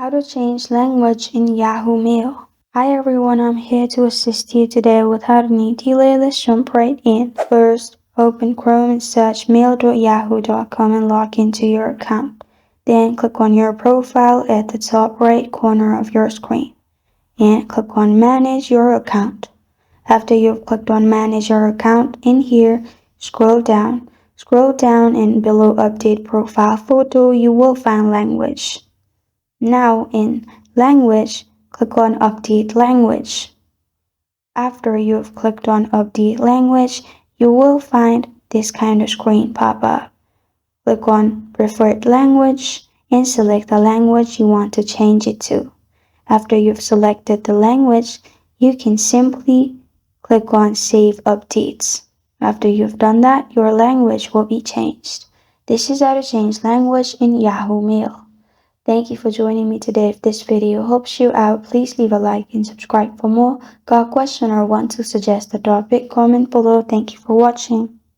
How to change language in Yahoo Mail. Hi everyone, I'm here to assist you today without any delay. Let's jump right in. First, open Chrome and search mail.yahoo.com and log into your account. Then click on your profile at the top right corner of your screen and click on Manage Your Account. After you've clicked on Manage Your Account, in here, scroll down. Scroll down and below Update Profile Photo, you will find Language. Now in Language, click on Update Language. After you've clicked on Update Language, you will find this kind of screen pop up. Click on Preferred Language and select the language you want to change it to. After you've selected the language, you can simply click on Save Updates. After you've done that, your language will be changed. This is how to change language in Yahoo Mail. Thank you for joining me today. If this video helps you out, please leave a like and subscribe for more. Got a question or want to suggest a topic? Comment below. Thank you for watching.